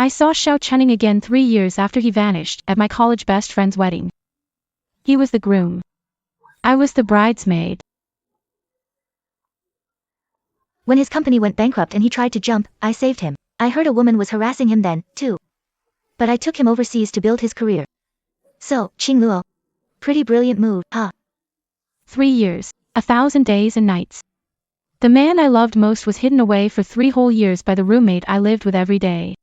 I saw Xiao Chenning again 3 years after he vanished at my college best friend's wedding. He was the groom. I was the bridesmaid. When his company went bankrupt and he tried to jump, I saved him. I heard a woman was harassing him then, too. But I took him overseas to build his career. So, Qingluo. Pretty brilliant move, huh? 3 years, 1,000 days and nights. The man I loved most was hidden away for 3 whole years by the roommate I lived with every day.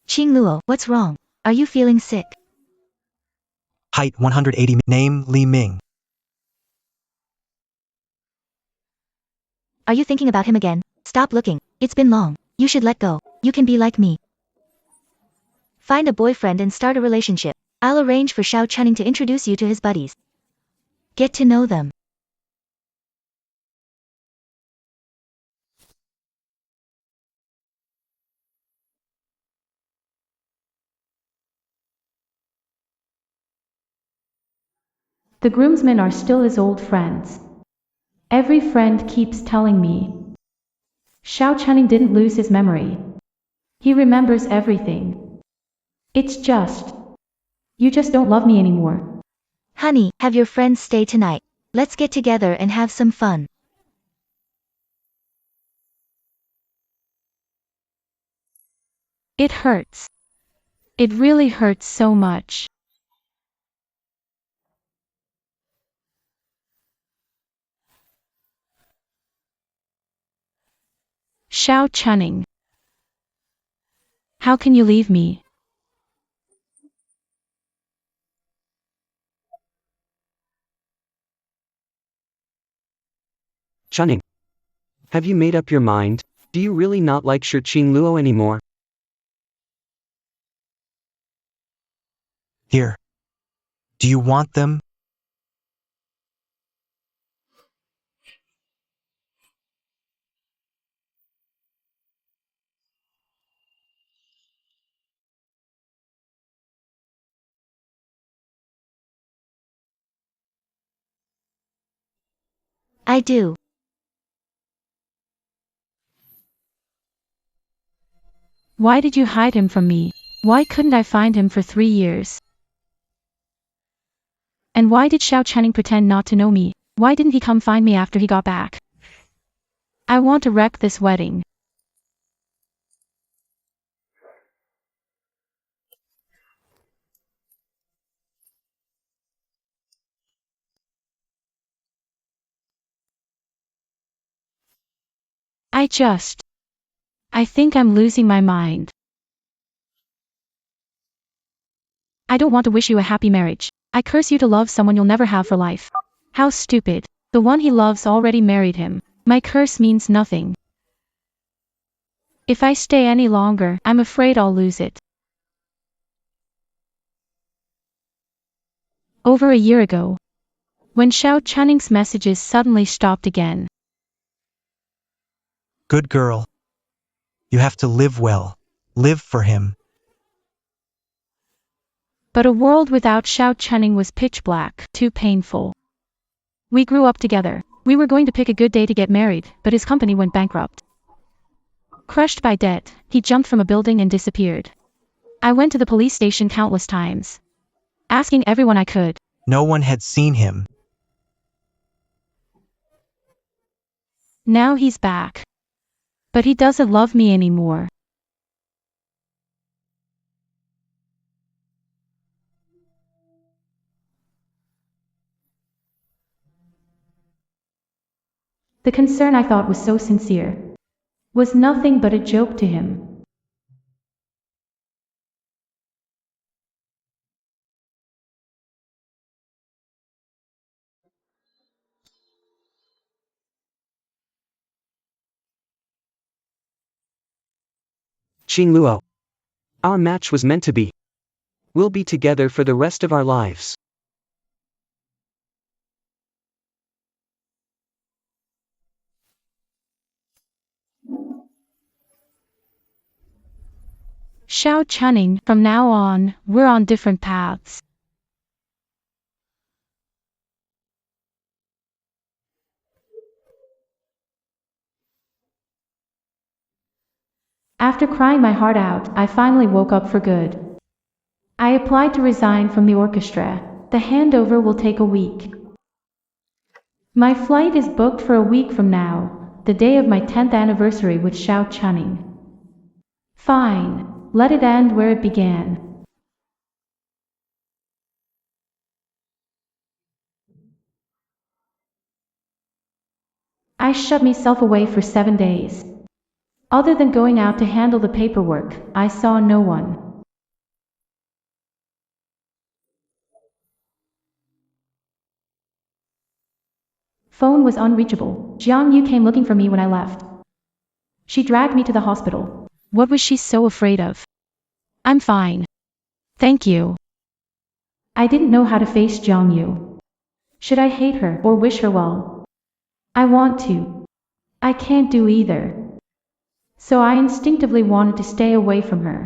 Qingluo, what's wrong? Are you feeling sick? Height 180. Name Li Ming. Are you thinking about him again? Stop looking. It's been long. You should let go. You can be like me. Find a boyfriend and start a relationship. I'll arrange for Xiao Chenning to introduce you to his buddies. Get to know them. The groomsmen are still his old friends. Every friend keeps telling me. Xiao Chenning didn't lose his memory. He remembers everything. It's just. You just don't love me anymore. Honey, have your friends stay tonight. Let's get together and have some fun. It hurts. It really hurts so much. Xiao Chenning. How can you leave me? Chunning. Have you made up your mind? Do you really not like Qingluo anymore? Here. Do you want them? I do. Why did you hide him from me? Why couldn't I find him for 3 years? And why did Xiao Chenning pretend not to know me? Why didn't he come find me after he got back? I want to wreck this wedding. I think I'm losing my mind. I don't want to wish you a happy marriage. I curse you to love someone you'll never have for life. How stupid. The one he loves already married him. My curse means nothing. If I stay any longer, I'm afraid I'll lose it. Over a year ago, when Xiao Chenning's messages suddenly stopped again. Good girl. You have to live well. Live for him. But a world without Xiao Chenning was pitch black, too painful. We grew up together. We were going to pick a good day to get married, but his company went bankrupt. Crushed by debt, he jumped from a building and disappeared. I went to the police station countless times, asking everyone I could. No one had seen him. Now he's back. But he doesn't love me anymore. The concern I thought was so sincere was nothing but a joke to him. Qingluo. Our match was meant to be. We'll be together for the rest of our lives. Xiao Chenning, from now on, we're on different paths. After crying my heart out, I finally woke up for good. I applied to resign from the orchestra. The handover will take a week. My flight is booked for a week from now, the day of my 10th anniversary with Xiao Chunning. Fine, let it end where it began. I shut myself away for 7 days. Other than going out to handle the paperwork, I saw no one. Phone was unreachable. Jiang Yu came looking for me when I left. She dragged me to the hospital. What was she so afraid of? I'm fine. Thank you. I didn't know how to face Jiang Yu. Should I hate her or wish her well? I want to. I can't do either. So I instinctively wanted to stay away from her.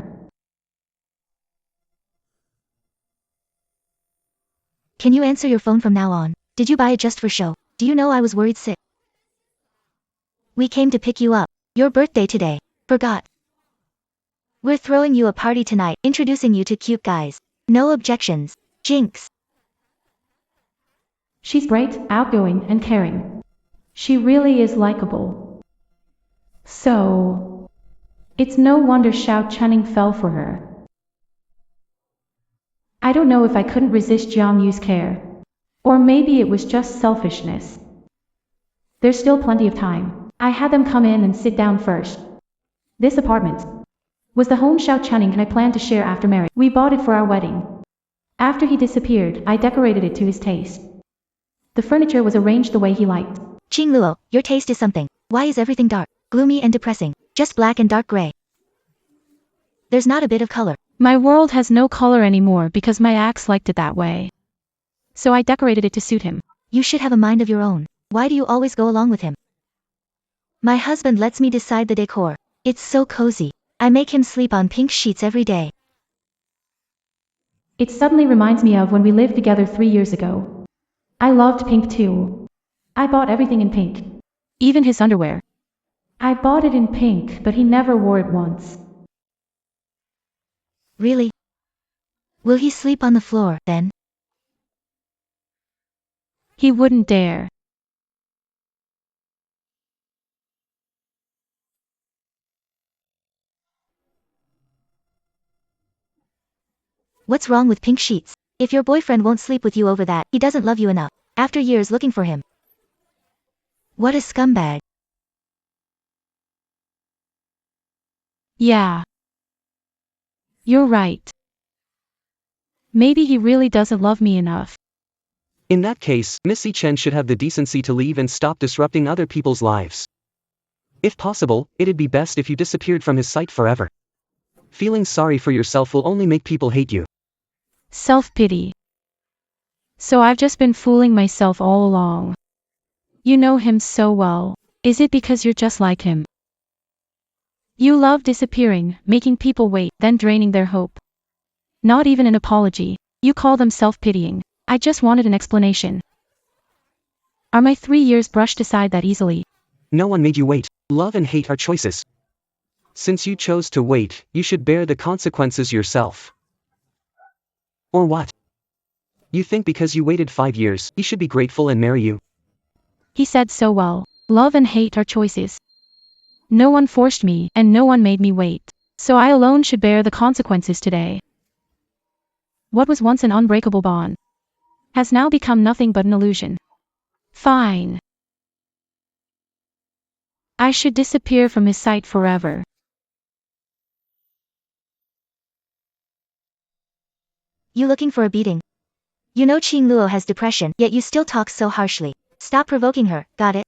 Can you answer your phone from now on? Did you buy it just for show? Do you know I was worried sick? We came to pick you up. Your birthday today. Forgot. We're throwing you a party tonight, introducing you to cute guys. No objections. Jinx. She's bright, outgoing, and caring. She really is likable. So, it's no wonder Xiao Chunning fell for her. I don't know if I couldn't resist Jiang Yu's care. Or maybe it was just selfishness. There's still plenty of time. I had them come in and sit down first. This apartment was the home Xiao Chunning and I planned to share after marriage. We bought it for our wedding. After he disappeared, I decorated it to his taste. The furniture was arranged the way he liked. Qing Luo, your taste is something. Why is everything dark, gloomy and depressing? Just black and dark gray. There's not a bit of color. My world has no color anymore because my ex liked it that way. So I decorated it to suit him. You should have a mind of your own. Why do you always go along with him? My husband lets me decide the decor. It's so cozy. I make him sleep on pink sheets every day. It suddenly reminds me of when we lived together 3 years ago. I loved pink too. I bought everything in pink. Even his underwear. I bought it in pink, but he never wore it once. Really? Will he sleep on the floor, then? He wouldn't dare. What's wrong with pink sheets? If your boyfriend won't sleep with you over that, he doesn't love you enough. After years looking for him. What a scumbag. Yeah. You're right. Maybe he really doesn't love me enough. In that case, Missy Chen should have the decency to leave and stop disrupting other people's lives. If possible, it'd be best if you disappeared from his sight forever. Feeling sorry for yourself will only make people hate you. Self-pity. So I've just been fooling myself all along. You know him so well. Is it because you're just like him? You love disappearing, making people wait, then draining their hope. Not even an apology. You call them self-pitying. I just wanted an explanation. Are my 3 years brushed aside that easily? No one made you wait. Love and hate are choices. Since you chose to wait, you should bear the consequences yourself. Or what? You think because you waited 5 years, he should be grateful and marry you? He said so well. Love and hate are choices. No one forced me, and no one made me wait. So I alone should bear the consequences today. What was once an unbreakable bond has now become nothing but an illusion. Fine. I should disappear from his sight forever. You looking for a beating? You know Qing Luo has depression, yet you still talk so harshly. Stop provoking her, got it?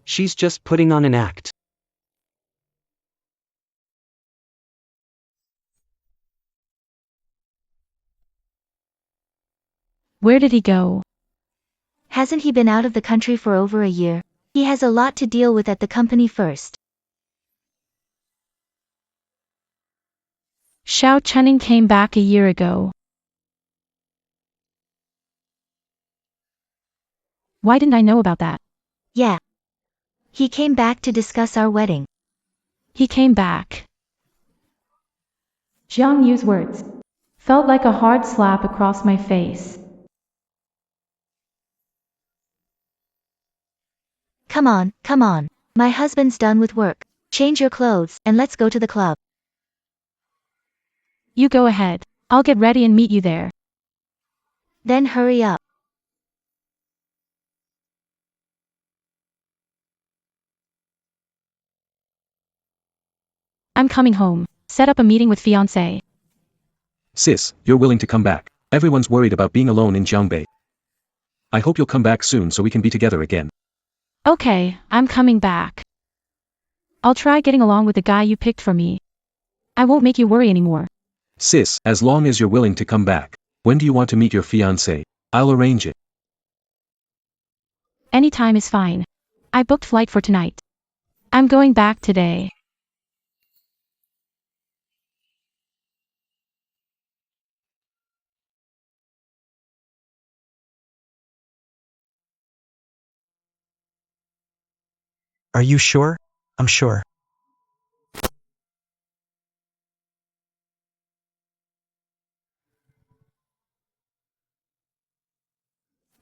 She's just putting on an act. Where did he go? Hasn't he been out of the country for over a year? He has a lot to deal with at the company first. Xiao Chunning came back a year ago. Why didn't I know about that? Yeah. He came back to discuss our wedding. He came back. Jiang Yu's words felt like a hard slap across my face. Come on, come on. My husband's done with work. Change your clothes, and let's go to the club. You go ahead. I'll get ready and meet you there. Then hurry up. I'm coming home. Set up a meeting with fiancé. Sis, you're willing to come back. Everyone's worried about being alone in Jiangbei. I hope you'll come back soon so we can be together again. Okay, I'm coming back. I'll try getting along with the guy you picked for me. I won't make you worry anymore. Sis, as long as you're willing to come back. When do you want to meet your fiancé? I'll arrange it. Any time is fine. I booked flight for tonight. I'm going back today. Are you sure? I'm sure.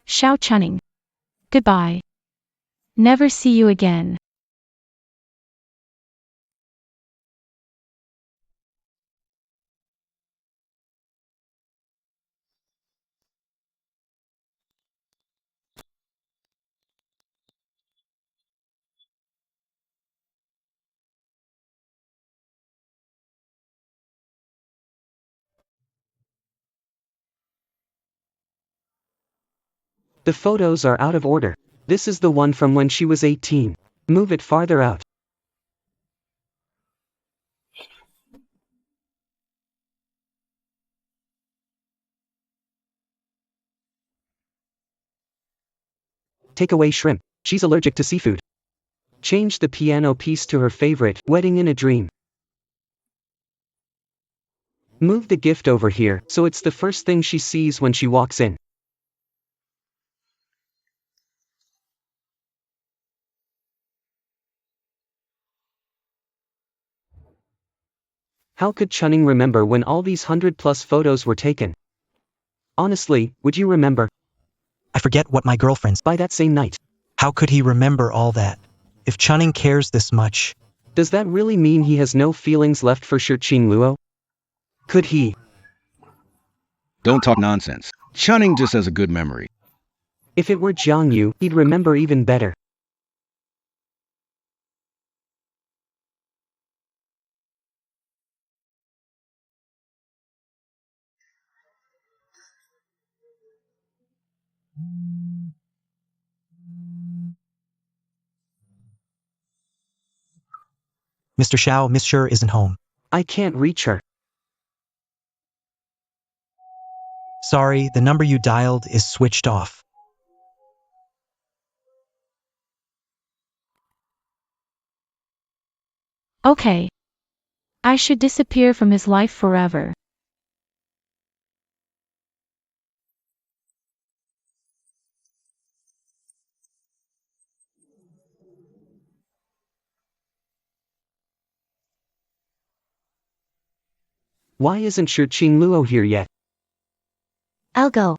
Xiao Chunning. Goodbye. Never see you again. The photos are out of order. This is the one from when she was 18. Move it farther out. Take away shrimp. She's allergic to seafood. Change the piano piece to her favorite, Wedding in a Dream. Move the gift over here, so it's the first thing she sees when she walks in. How could Chunning remember when all these 100+ photos were taken? Honestly, would you remember? I forget what my girlfriend's. By that same night. How could he remember all that? If Chunning cares this much. Does that really mean he has no feelings left for Shirqing Luo? Could he? Don't talk nonsense. Chunning just has a good memory. If it were Jiang Yu, he'd remember even better. Mr. Xiao, Miss Sure isn't home. I can't reach her. Sorry, the number you dialed is switched off. Okay. I should disappear from his life forever. Why isn't Shirqing Luo here yet? I'll go.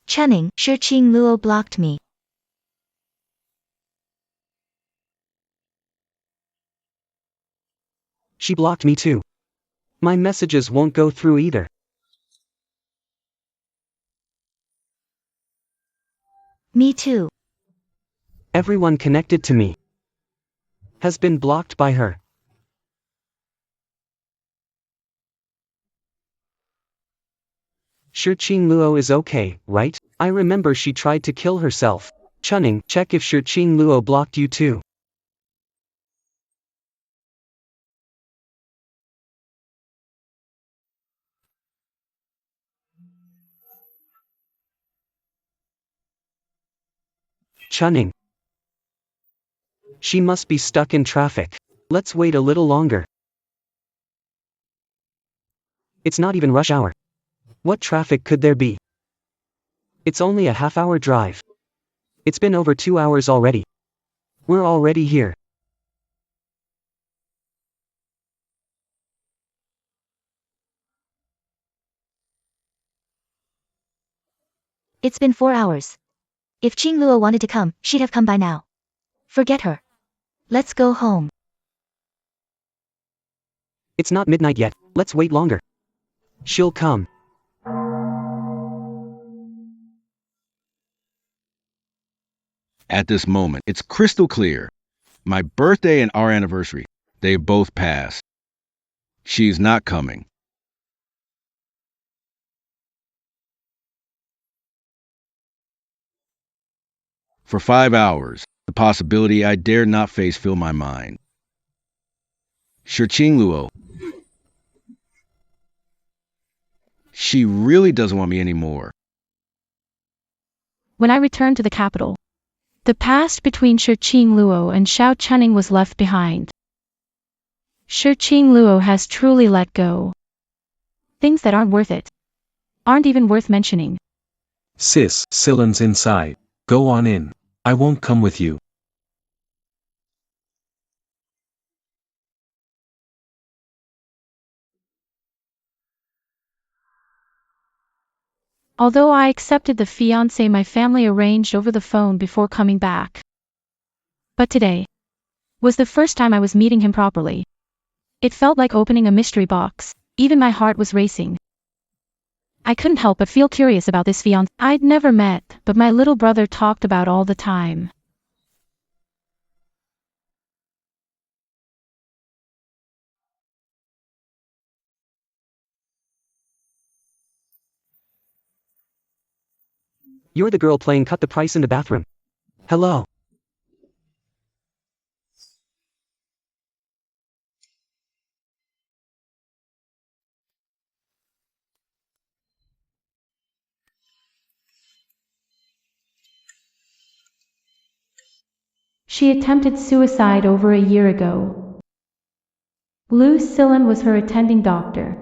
Chunning, Shirqing Luo blocked me. She blocked me too. My messages won't go through either. Me too. Everyone connected to me has been blocked by her. Shirqing Luo is okay, right? I remember she tried to kill herself. Chunning, check if Shirqing Luo blocked you too. Chunning. She must be stuck in traffic. Let's wait a little longer. It's not even rush hour. What traffic could there be? It's only a half-hour drive. It's been over 2 hours already. We're already here. It's been 4 hours. If Qing Luo wanted to come, she'd have come by now. Forget her. Let's go home. It's not midnight yet, let's wait longer. She'll come. At this moment, it's crystal clear. My birthday and our anniversary, they both passed. She's not coming. For 5 hours, the possibility I dared not face filled my mind. Qing Luo. She really doesn't want me anymore. When I returned to the capital, the past between Qing Luo and Xiao Chuning was left behind. Qing Luo has truly let go. Things that aren't worth it. Aren't even worth mentioning. Sis, Silin's inside. Go on in. I won't come with you. Although I accepted the fiancé my family arranged over the phone before coming back. But today was the first time I was meeting him properly. It felt like opening a mystery box. Even my heart was racing. I couldn't help but feel curious about this fiancé I'd never met, but my little brother talked about all the time. You're the girl playing cut the price in the bathroom. Hello. She attempted suicide over a year ago. Lucilin was her attending doctor.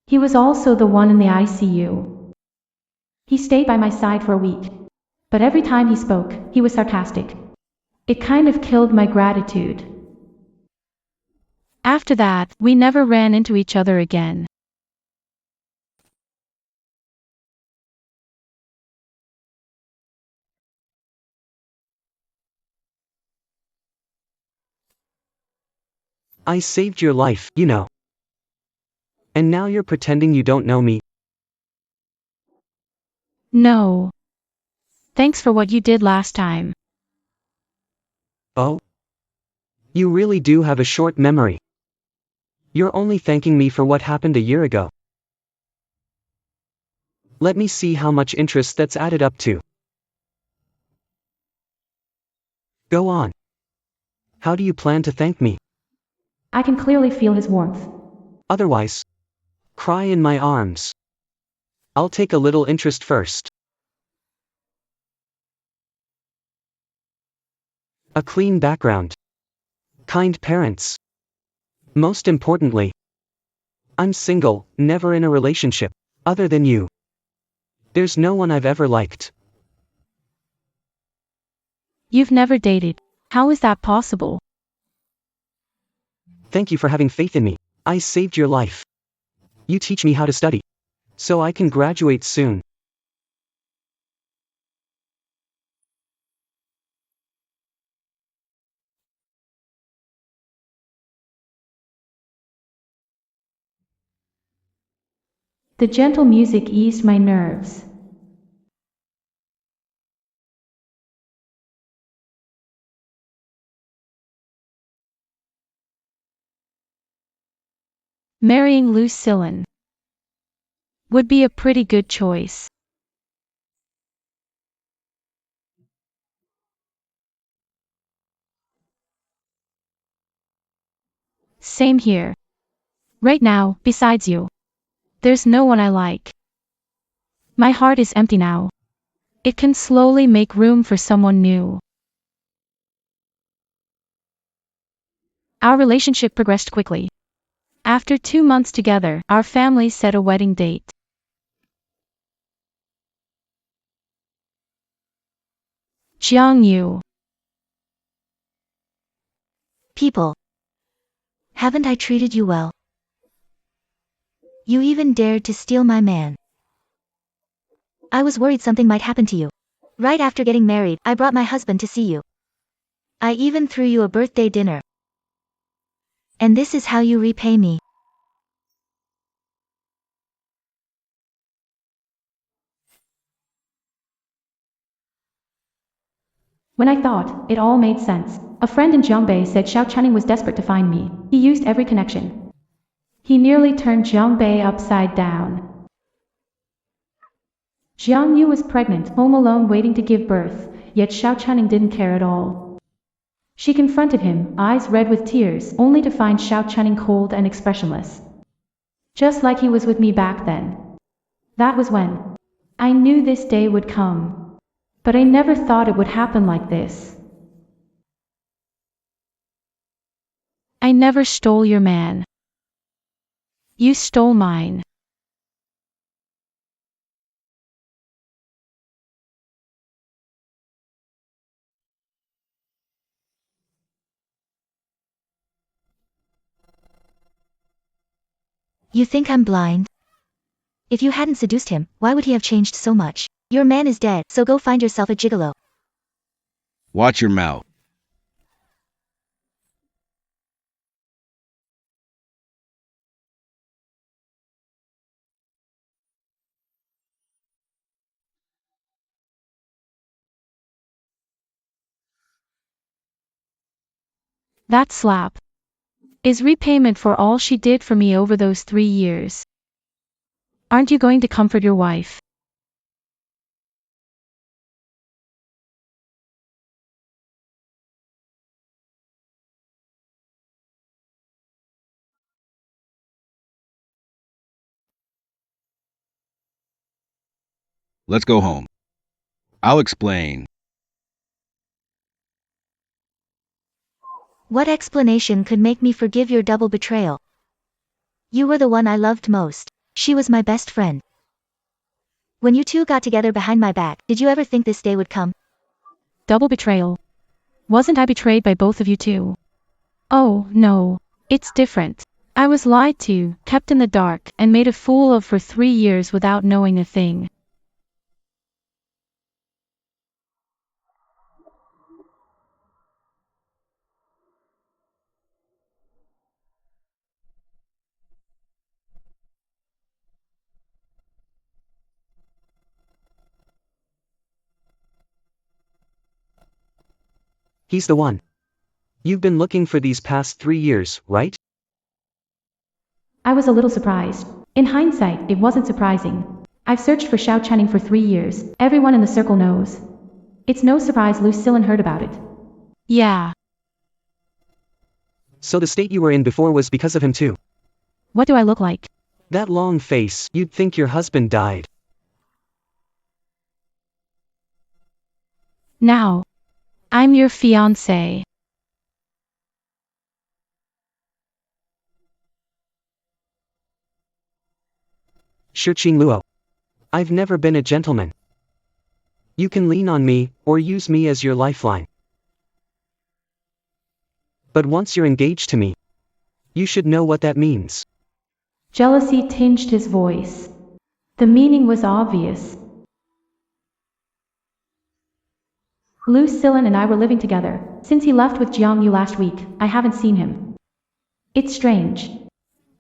He was also the one in the ICU. He stayed by my side for a week. But every time he spoke, he was sarcastic. It kind of killed my gratitude. After that, we never ran into each other again. I saved your life, you know. And now you're pretending you don't know me. No. Thanks for what you did last time. Oh? You really do have a short memory. You're only thanking me for what happened a year ago. Let me see how much interest that's added up to. Go on. How do you plan to thank me? I can clearly feel his warmth. Otherwise, cry in my arms. I'll take a little interest first. A clean background. Kind parents. Most importantly, I'm single, never in a relationship, other than you. There's no one I've ever liked. You've never dated. How is that possible? Thank you for having faith in me. I saved your life. You teach me how to study, so I can graduate soon. The gentle music eased my nerves. Marrying Lucilin would be a pretty good choice. Same here. Right now, besides you, there's no one I like. My heart is empty now. It can slowly make room for someone new. Our relationship progressed quickly. After 2 months together, our families set a wedding date. Jiang Yu. People. Haven't I treated you well? You even dared to steal my man. I was worried something might happen to you. Right after getting married, I brought my husband to see you. I even threw you a birthday dinner. And this is how you repay me. When I thought it all made sense, a friend in Jiangbei said Xiao Channing was desperate to find me. He used every connection. He nearly turned Jiangbei upside down. Jiang Yu was pregnant, home alone waiting to give birth, yet Xiao Channing didn't care at all. She confronted him, eyes red with tears, only to find Xiao Channing cold and expressionless. Just like he was with me back then. That was when I knew this day would come. But I never thought it would happen like this. I never stole your man. You stole mine. You think I'm blind? If you hadn't seduced him, why would he have changed so much? Your man is dead, so go find yourself a gigolo. Watch your mouth. That slap is repayment for all she did for me over those 3 years. Aren't you going to comfort your wife? Let's go home. I'll explain. What explanation could make me forgive your double betrayal? You were the one I loved most. She was my best friend. When you two got together behind my back, did you ever think this day would come? Double betrayal. Wasn't I betrayed by both of you too? Oh, no. It's different. I was lied to, kept in the dark, and made a fool of for 3 years without knowing a thing. He's the one. You've been looking for these past 3 years, right? I was a little surprised. In hindsight, it wasn't surprising. I've searched for Xiao Channing for 3 years. Everyone in the circle knows. It's no surprise Lucilin heard about it. Yeah. So the state you were in before was because of him too. What do I look like? That long face, you'd think your husband died. Now. I'm your fiancé. Shurqing Luo. I've never been a gentleman. You can lean on me, or use me as your lifeline. But once you're engaged to me, you should know what that means. Jealousy tinged his voice. The meaning was obvious. Lucilin and I were living together. Since he left with Jiang Yu last week, I haven't seen him. It's strange.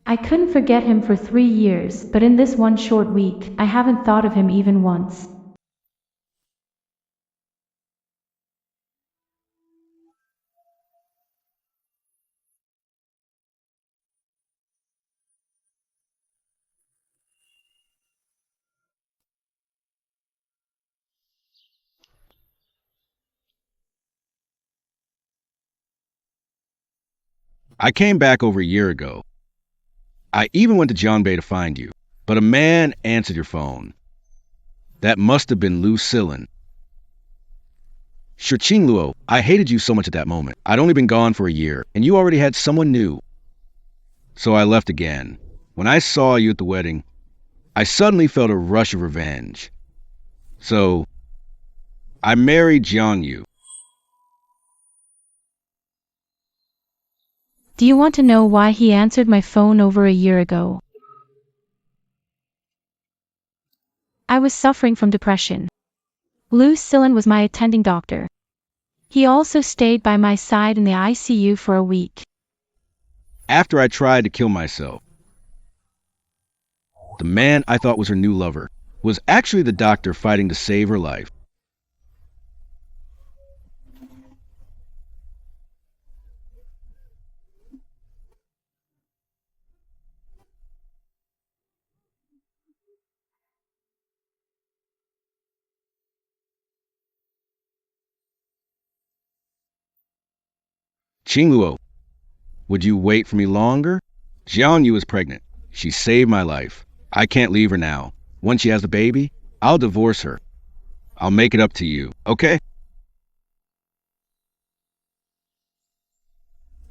I couldn't forget him for 3 years, but in this one short week, I haven't thought of him even once. I came back over a year ago. I even went to Jiangbei to find you, but a man answered your phone. That must have been Lucilin. Shurqing Luo, I hated you so much at that moment. I'd only been gone for a year, and you already had someone new. So I left again. When I saw you at the wedding, I suddenly felt a rush of revenge. So, I married Jiang Yu. Do you want to know why he answered my phone over a year ago? I was suffering from depression. Lucilin was my attending doctor. He also stayed by my side in the ICU for a week. After I tried to kill myself, the man I thought was her new lover was actually the doctor fighting to save her life. Qingluo, would you wait for me longer? Jiangyu is pregnant. She saved my life. I can't leave her now. Once she has a baby, I'll divorce her. I'll make it up to you, okay?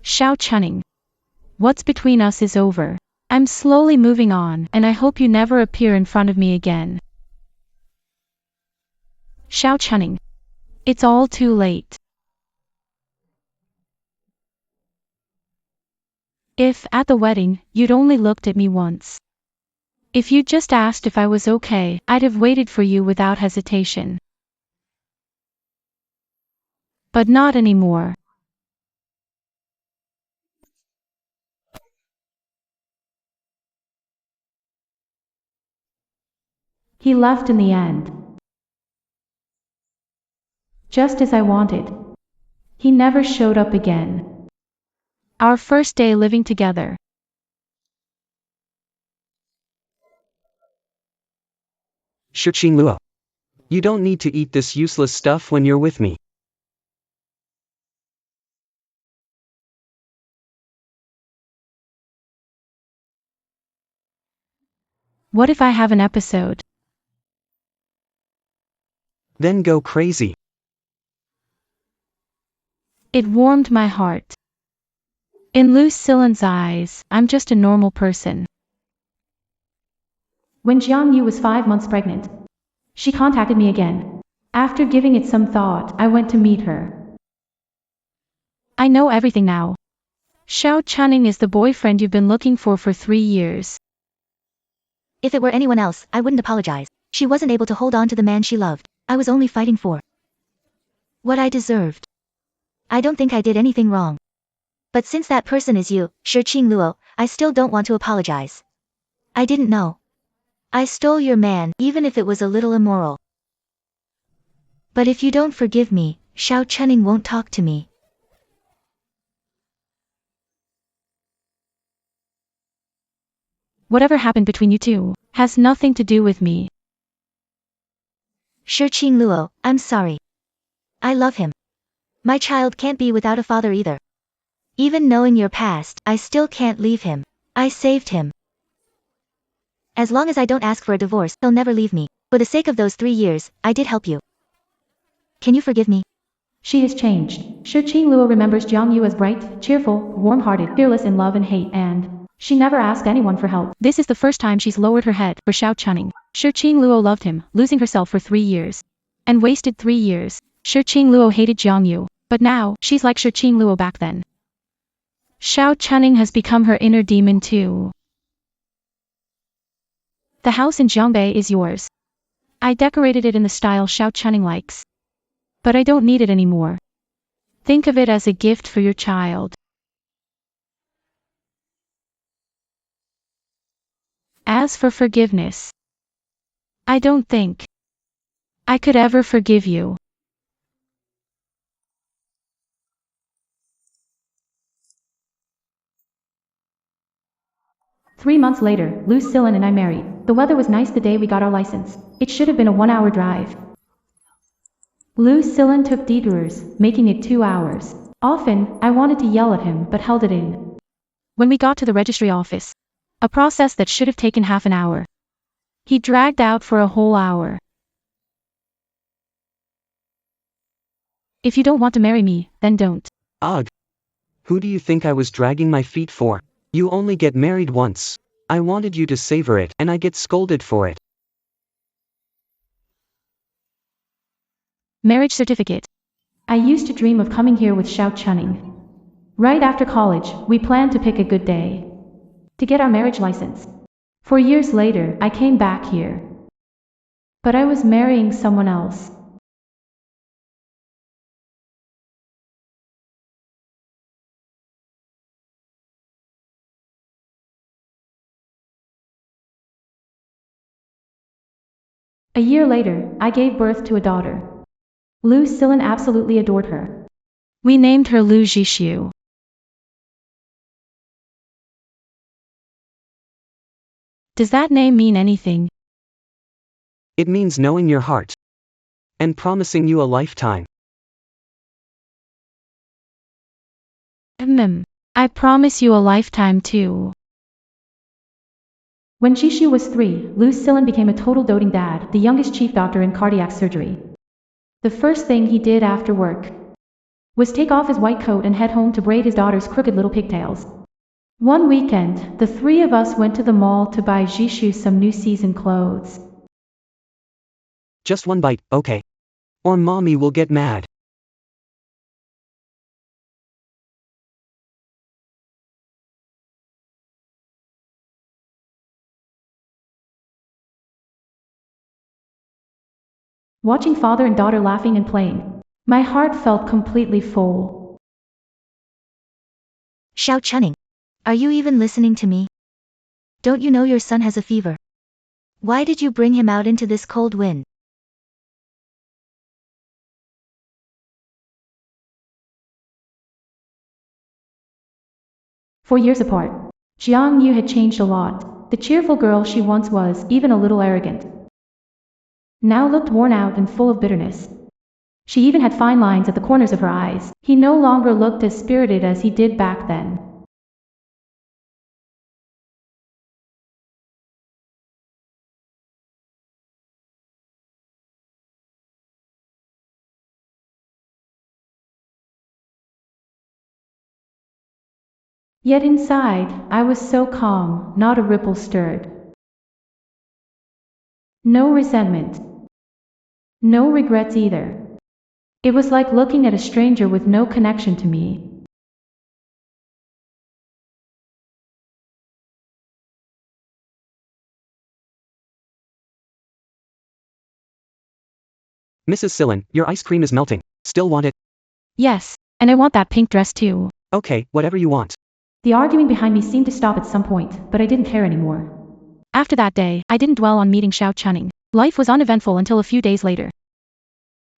Xiao Chunning. What's between us is over. I'm slowly moving on, and I hope you never appear in front of me again. Xiao Chunning. It's all too late. If, at the wedding, you'd only looked at me once. If you'd just asked if I was okay, I'd have waited for you without hesitation. But not anymore. He left in the end. Just as I wanted. He never showed up again. Our first day living together. Qingluo. You don't need to eat this useless stuff when you're with me. What if I have an episode? Then go crazy. It warmed my heart. In Lucilin's eyes, I'm just a normal person. When Jiangyu was 5 months pregnant, she contacted me again. After giving it some thought, I went to meet her. I know everything now. Xiao Chunning is the boyfriend you've been looking for 3 years. If it were anyone else, I wouldn't apologize. She wasn't able to hold on to the man she loved. I was only fighting for what I deserved. I don't think I did anything wrong. But since that person is you, Qingluo, I still don't want to apologize. I didn't know. I stole your man, even if it was a little immoral. But if you don't forgive me, Xiao Chunning won't talk to me. Whatever happened between you two has nothing to do with me. Qingluo, I'm sorry. I love him. My child can't be without a father either. Even knowing your past, I still can't leave him. I saved him. As long as I don't ask for a divorce, he'll never leave me. For the sake of those 3 years, I did help you. Can you forgive me? She has changed. Qingluo remembers Jiangyu as bright, cheerful, warm-hearted, fearless in love and hate, and she never asked anyone for help. This is the first time she's lowered her head for Xiao Chunning. Qingluo loved him, losing herself for 3 years. And wasted 3 years. Qingluo hated Jiangyu. But now, she's like Qingluo back then. Xiao Chunning has become her inner demon too. The house in Jiangbei is yours. I decorated it in the style Xiao Chunning likes. But I don't need it anymore. Think of it as a gift for your child. As for forgiveness, I don't think I could ever forgive you. Three months later, Lucilin and I married. The weather was nice the day we got our license. It should have been a 1-hour drive. Lucilin took detours, making it 2 hours. Often, I wanted to yell at him but held it in. When we got to the registry office, a process that should have taken half an hour, he dragged out for a whole hour. If you don't want to marry me, then don't. Ugh. Who do you think I was dragging my feet for? You only get married once. I wanted you to savor it, and I get scolded for it. Marriage certificate. I used to dream of coming here with Xiao Chunning. Right after college, we planned to pick a good day to get our marriage license. 4 years later, I came back here. But I was marrying someone else. A year later, I gave birth to a daughter. Lucilin absolutely adored her. We named her Lu Jishu. Does that name mean anything? It means knowing your heart. And promising you a lifetime. I promise you a lifetime too. When Jishu was 3, Lucilin became a total doting dad, the youngest chief doctor in cardiac surgery. The first thing he did after work was take off his white coat and head home to braid his daughter's crooked little pigtails. One weekend, the three of us went to the mall to buy Jishu some new season clothes. Just one bite, okay? Or mommy will get mad. Watching father and daughter laughing and playing, my heart felt completely full. Xiao Chunning. Are you even listening to me? Don't you know your son has a fever? Why did you bring him out into this cold wind? For years apart, Jiang Yu had changed a lot. The cheerful girl she once was, even a little arrogant, now looked worn out and full of bitterness. She even had fine lines at the corners of her eyes. He no longer looked as spirited as he did back then. Yet inside, I was so calm, not a ripple stirred. No resentment. No regrets either. It was like looking at a stranger with no connection to me. Mrs. Silin, your ice cream is melting. Still want it? Yes, and I want that pink dress too. Okay, whatever you want. The arguing behind me seemed to stop at some point, but I didn't care anymore. After that day, I didn't dwell on meeting Xiao Chunning. Life was uneventful until a few days later.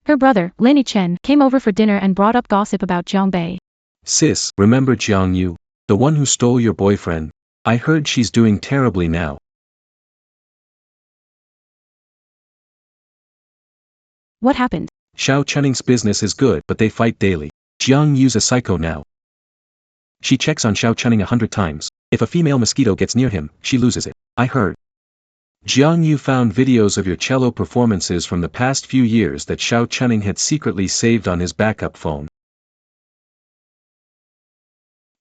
Her brother, Lin Chen, came over for dinner and brought up gossip about Jiang Bei. Sis, remember Jiang Yu? The one who stole your boyfriend? I heard she's doing terribly now. What happened? Xiao Chunning's business is good, but they fight daily. Jiang Yu's a psycho now. She checks on Xiao Chunning 100 times. If a female mosquito gets near him, she loses it. I heard. Jiang Yu found videos of your cello performances from the past few years that Xiao Chunning had secretly saved on his backup phone.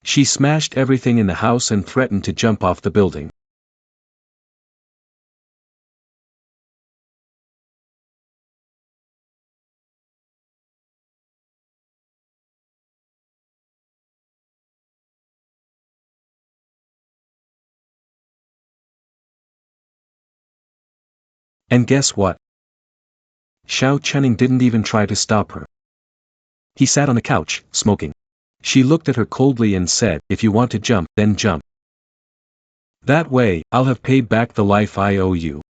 She smashed everything in the house and threatened to jump off the building. And guess what? Xiao Chunning didn't even try to stop her. He sat on the couch, smoking. She looked at her coldly and said, "If you want to jump, then jump. That way, I'll have paid back the life I owe you."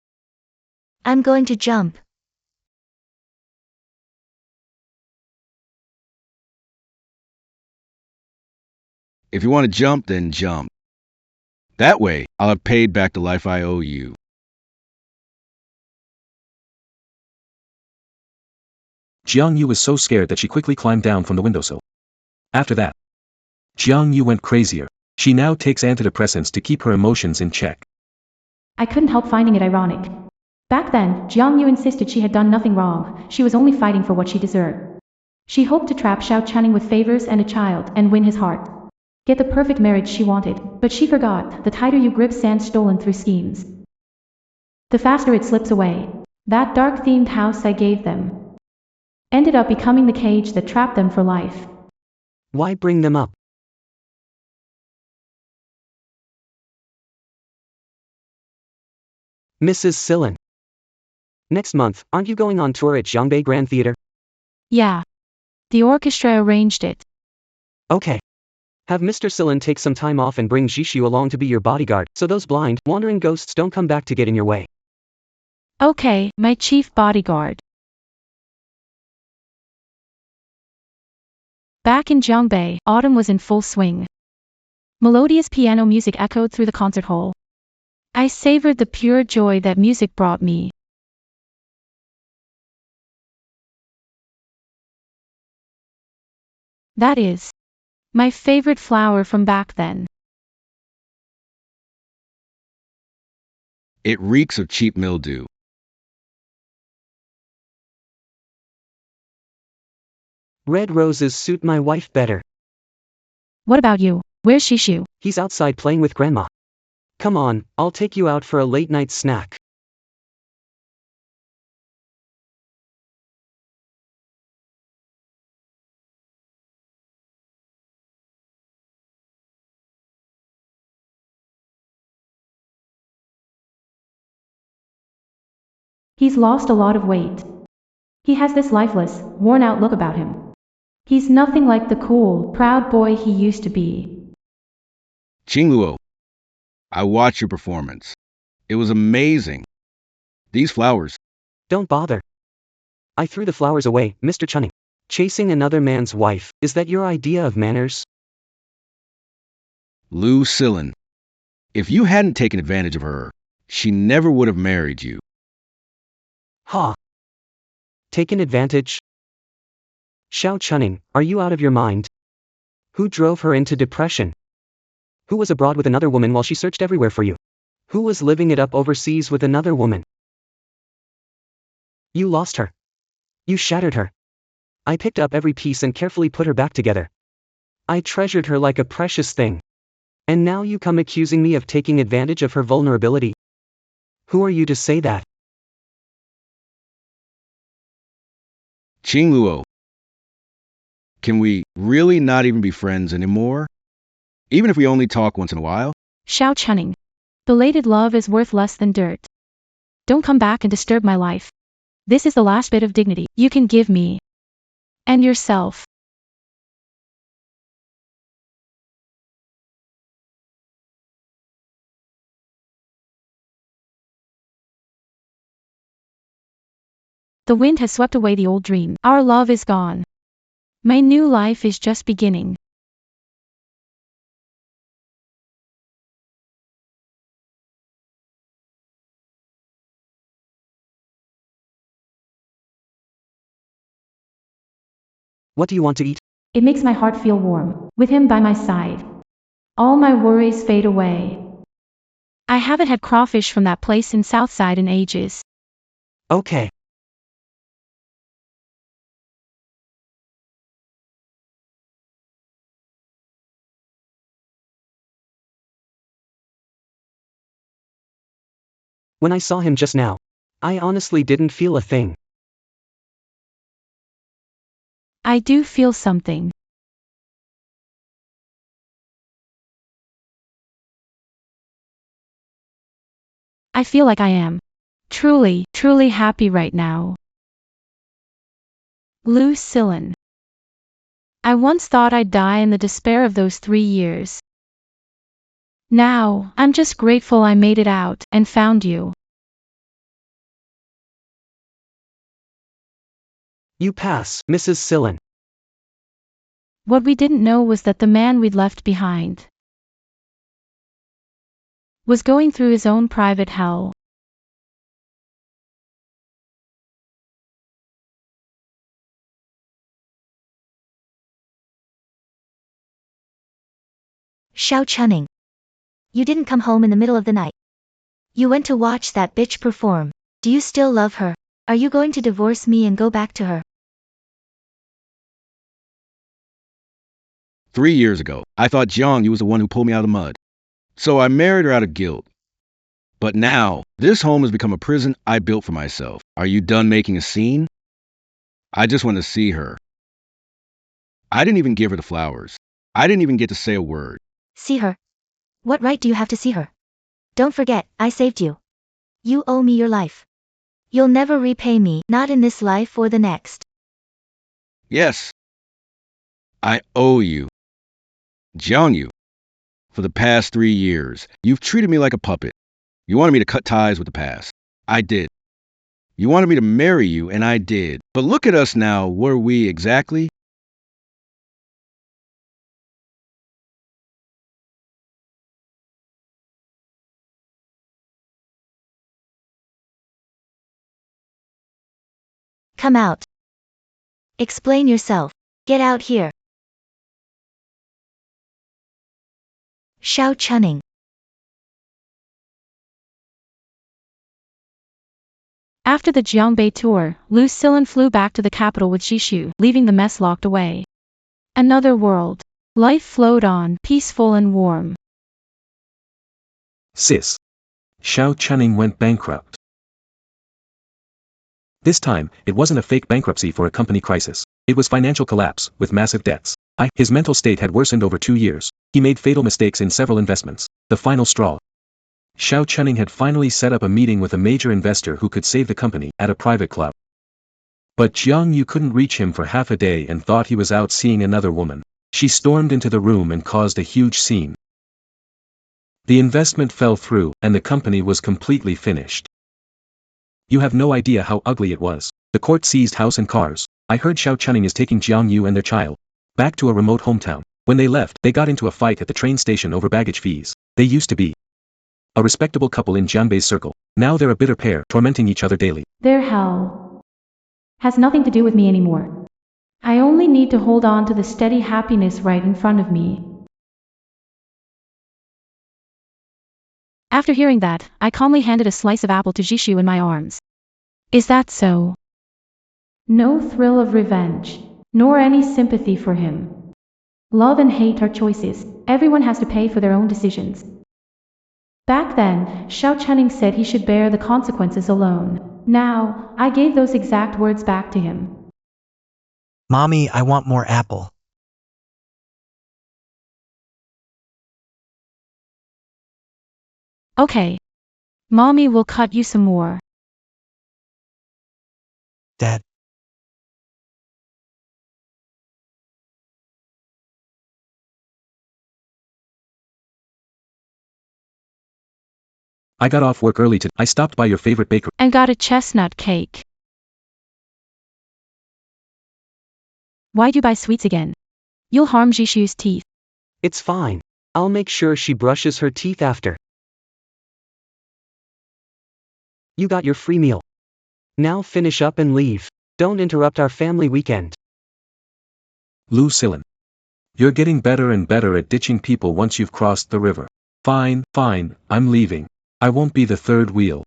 I'm going to jump. If you want to jump, then jump. That way, I'll have paid back the life I owe you. Jiang Yu was so scared that she quickly climbed down from the windowsill. After that, Jiang Yu went crazier. She now takes antidepressants to keep her emotions in check. I couldn't help finding it ironic. Back then, Jiang Yu insisted she had done nothing wrong, she was only fighting for what she deserved. She hoped to trap Xiao Chunning with favors and a child and win his heart. Get the perfect marriage she wanted, but she forgot, the tighter you grip sand stolen through schemes, the faster it slips away. That dark-themed house I gave them ended up becoming the cage that trapped them for life. Why bring them up? Mrs. Silin. Next month, aren't you going on tour at Zhongbei Grand Theater? Yeah. The orchestra arranged it. Okay. Have Mr. Silin take some time off and bring Jishu along to be your bodyguard, so those blind, wandering ghosts don't come back to get in your way. Okay, my chief bodyguard. Back in Zhongbei, autumn was in full swing. Melodious piano music echoed through the concert hall. I savored the pure joy that music brought me. That is my favorite flower from back then. It reeks of cheap mildew. Red roses suit my wife better. What about you? Where's Shishu? He's outside playing with Grandma. Come on, I'll take you out for a late-night snack. He's lost a lot of weight. He has this lifeless, worn-out look about him. He's nothing like the cool, proud boy he used to be. Qingluo, I watched your performance. It was amazing. These flowers. Don't bother. I threw the flowers away, Mr. Chunning. Chasing another man's wife, is that your idea of manners? Lucilin. If you hadn't taken advantage of her, she never would have married you. Ha! Taken advantage? Xiao Chunning, are you out of your mind? Who drove her into depression? Who was abroad with another woman while she searched everywhere for you? Who was living it up overseas with another woman? You lost her. You shattered her. I picked up every piece and carefully put her back together. I treasured her like a precious thing. And now you come accusing me of taking advantage of her vulnerability? Who are you to say that? Qingluo. Can we really not even be friends anymore? Even if we only talk once in a while? Xiao Chunning. Belated love is worth less than dirt. Don't come back and disturb my life. This is the last bit of dignity you can give me. And yourself. The wind has swept away the old dream. Our love is gone. My new life is just beginning. What do you want to eat? It makes my heart feel warm. With him by my side, all my worries fade away. I haven't had crawfish from that place in Southside in ages. Okay. When I saw him just now, I honestly didn't feel a thing. I do feel something. I feel like I am truly, truly happy right now. Lucilin. I once thought I'd die in the despair of those 3 years. Now, I'm just grateful I made it out and found you. You pass, Mrs. Silin. What we didn't know was that the man we'd left behind was going through his own private hell. Xiao Chunning. You didn't come home in the middle of the night. You went to watch that bitch perform. Do you still love her? Are you going to divorce me and go back to her? 3 years ago, I thought Jiang Yu was the one who pulled me out of the mud. So I married her out of guilt. But now, this home has become a prison I built for myself. Are you done making a scene? I just want to see her. I didn't even give her the flowers. I didn't even get to say a word. See her? What right do you have to see her? Don't forget, I saved you. You owe me your life. You'll never repay me, not in this life or the next. Yes, I owe you. Jiangyu, for the past 3 years, you've treated me like a puppet. You wanted me to cut ties with the past. I did. You wanted me to marry you, and I did. But look at us now, were we exactly? Come out. Explain yourself. Get out here. Xiao Chunning. After the Jiangbei tour, Lucilin flew back to the capital with Jishu, leaving the mess locked away. Another world. Life flowed on, peaceful and warm. Sis. Xiao Chunning went bankrupt. This time, it wasn't a fake bankruptcy for a company crisis. It was financial collapse, with massive debts. His mental state had worsened over 2 years. He made fatal mistakes in several investments. The final straw. Xiao Chunning had finally set up a meeting with a major investor who could save the company, at a private club. But Jiang Yu couldn't reach him for half a day and thought he was out seeing another woman. She stormed into the room and caused a huge scene. The investment fell through, and the company was completely finished. You have no idea how ugly it was. The court seized house and cars. I heard Xiao Chunning is taking Jiang Yu and their child back to a remote hometown. When they left, they got into a fight at the train station over baggage fees. They used to be a respectable couple in Jianbei's circle. Now they're a bitter pair, tormenting each other daily. Their hell has nothing to do with me anymore. I only need to hold on to the steady happiness right in front of me. After hearing that, I calmly handed a slice of apple to Jishu in my arms. Is that so? No thrill of revenge, nor any sympathy for him. Love and hate are choices. Everyone has to pay for their own decisions. Back then, Xiao Chunning said he should bear the consequences alone. Now, I gave those exact words back to him. Mommy, I want more apple. Okay. Mommy will cut you some more. Dad. I got off work early today. I stopped by your favorite bakery And got a chestnut cake. Why'd you buy sweets again? You'll harm Jishu's teeth. It's fine. I'll make sure she brushes her teeth after. You got your free meal. Now finish up and leave. Don't interrupt our family weekend. Lucilin. You're getting better and better at ditching people once you've crossed the river. Fine, I'm leaving. I won't be the third wheel.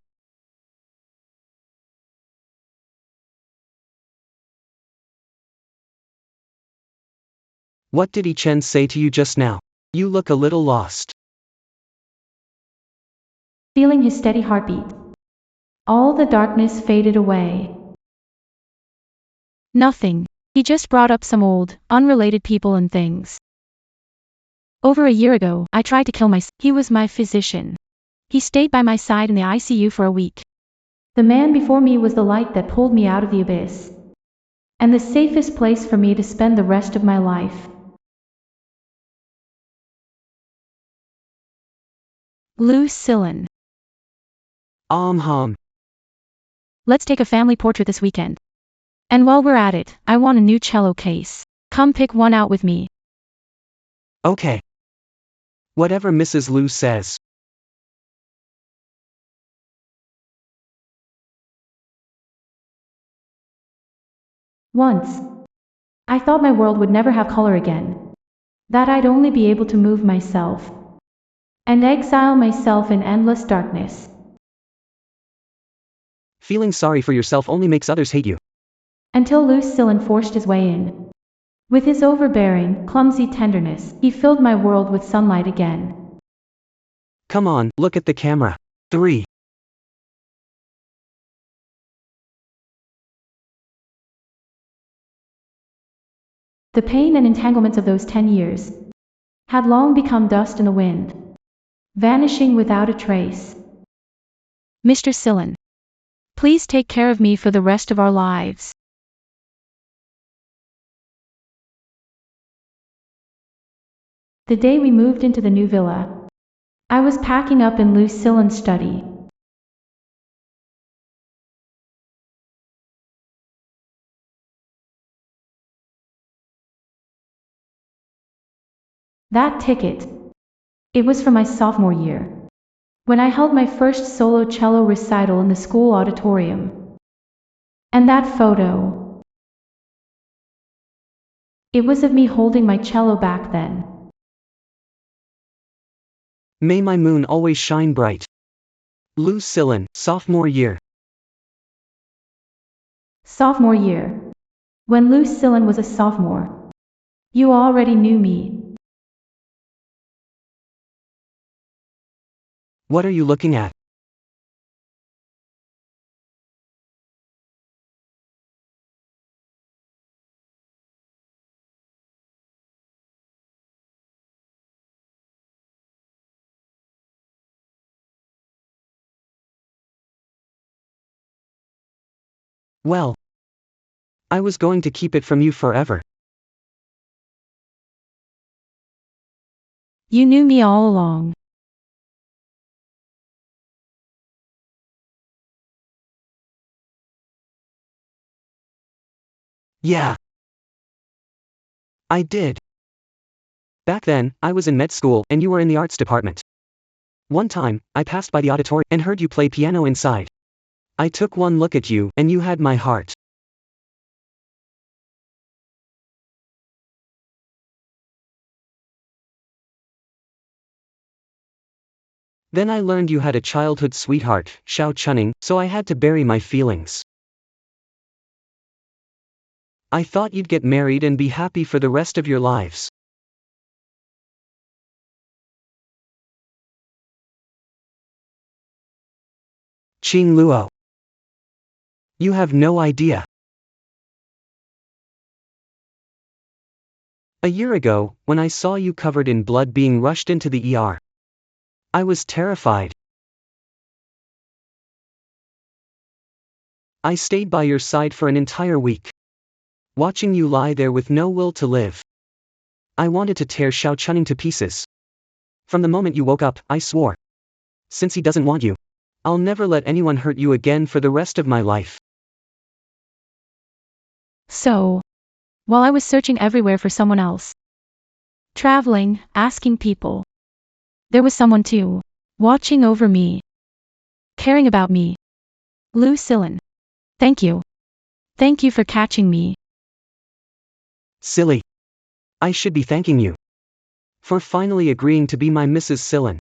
What did Chen say to you just now? You look a little lost. Feeling his steady heartbeat. All the darkness faded away. Nothing. He just brought up some old, unrelated people and things. Over a year ago, I tried to kill myself. He was my physician. He stayed by my side in the ICU for a week. The man before me was the light that pulled me out of the abyss. And the safest place for me to spend the rest of my life. Lucilin. Let's take a family portrait this weekend. And while we're at it, I want a new cello case. Come pick one out with me. Okay. Whatever Mrs. Lu says. Once, I thought my world would never have color again. That I'd only be able to move myself. And exile myself in endless darkness. Feeling sorry for yourself only makes others hate you. Until Lucilin forced his way in. With his overbearing, clumsy tenderness, he filled my world with sunlight again. Come on, look at the camera. 3. The pain and entanglements of those 10 years had long become dust in the wind, vanishing without a trace. Mr. Silin. Please take care of me for the rest of our lives. The day we moved into the new villa, I was packing up in Lucilin's study. That ticket. It was for my sophomore year, when I held my first solo cello recital in the school auditorium. And that photo. It was of me holding my cello back then. May my moon always shine bright. Lucilin, sophomore year. Sophomore year. When Lucilin was a sophomore. You already knew me. What are you looking at? Well, I was going to keep it from you forever. You knew me all along. Yeah. I did. Back then, I was in med school and you were in the arts department. One time, I passed by the auditorium and heard you play piano inside. I took one look at you and you had my heart. Then I learned you had a childhood sweetheart, Xiao Chunning, so I had to bury my feelings. I thought you'd get married and be happy for the rest of your lives. Qing Luo. You have no idea. A year ago, when I saw you covered in blood being rushed into the ER, I was terrified. I stayed by your side for an entire week, watching you lie there with no will to live. I wanted to tear Xiao Chunning to pieces. From the moment you woke up, I swore. Since he doesn't want you, I'll never let anyone hurt you again for the rest of my life. So, while I was searching everywhere for someone else, traveling, asking people, there was someone too, watching over me, caring about me. Lucilin. Thank you. Thank you for catching me. Silly. I should be thanking you for finally agreeing to be my Mrs. Silin.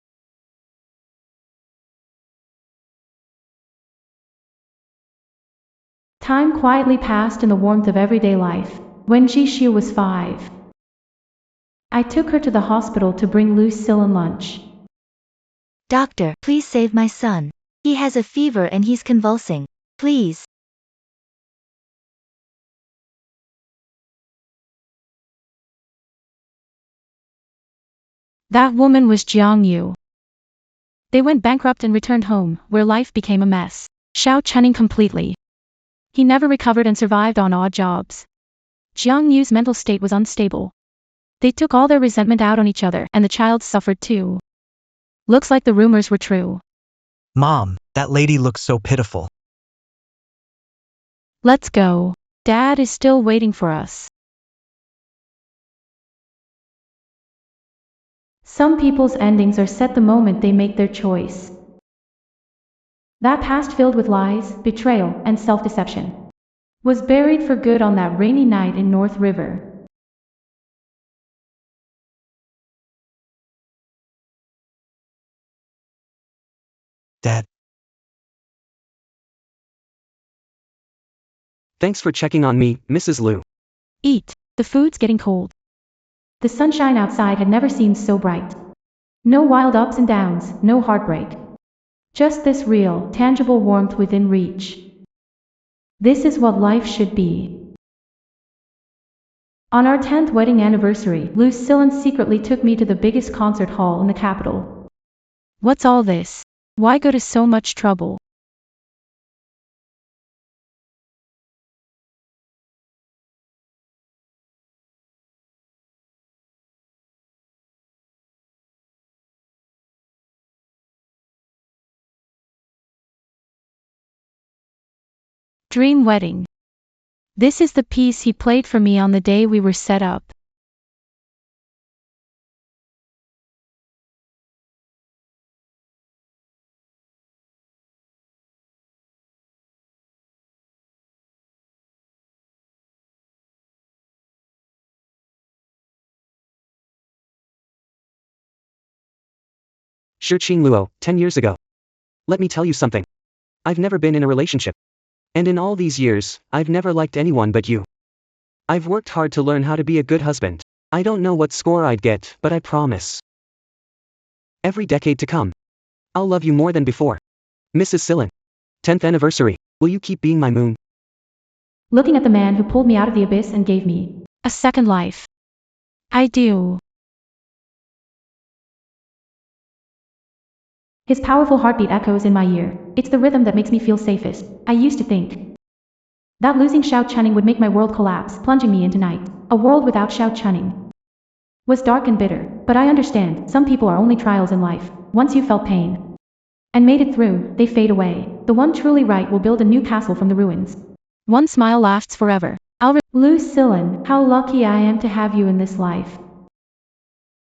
Time quietly passed in the warmth of everyday life. When Jishu was 5, I took her to the hospital to bring Lucilin lunch. Doctor, please save my son. He has a fever and he's convulsing. Please. That woman was Jiang Yu. They went bankrupt and returned home, where life became a mess. Xiao Chunning completely. He never recovered and survived on odd jobs. Jiang Yu's mental state was unstable. They took all their resentment out on each other, and the child suffered too. Looks like the rumors were true. Mom, that lady looks so pitiful. Let's go. Dad is still waiting for us. Some people's endings are set the moment they make their choice. That past filled with lies, betrayal, and self-deception was buried for good on that rainy night in North River. Dad, Thanks for checking on me, Mrs. Liu. Eat. The food's getting cold. The sunshine outside had never seemed so bright. No wild ups and downs, no heartbreak. Just this real, tangible warmth within reach. This is what life should be. On our 10th wedding anniversary, Lucilin secretly took me to the biggest concert hall in the capital. What's all this? Why go to so much trouble? Dream wedding. This is the piece he played for me on the day we were set up. Shirching Luo, 10 years ago. Let me tell you something. I've never been in a relationship. And in all these years, I've never liked anyone but you. I've worked hard to learn how to be a good husband. I don't know what score I'd get, but I promise. Every decade to come, I'll love you more than before. Mrs. Lucilin. 10th anniversary. Will you keep being my moon? Looking at the man who pulled me out of the abyss and gave me a second life. I do. His powerful heartbeat echoes in my ear. It's the rhythm that makes me feel safest. I used to think that losing Xiao Chuning would make my world collapse, plunging me into night. A world without Xiao Chuning was dark and bitter, but I understand, some people are only trials in life. Once you felt pain and made it through, they fade away. The one truly right will build a new castle from the ruins. One smile lasts forever. Lucilin, how lucky I am to have you in this life.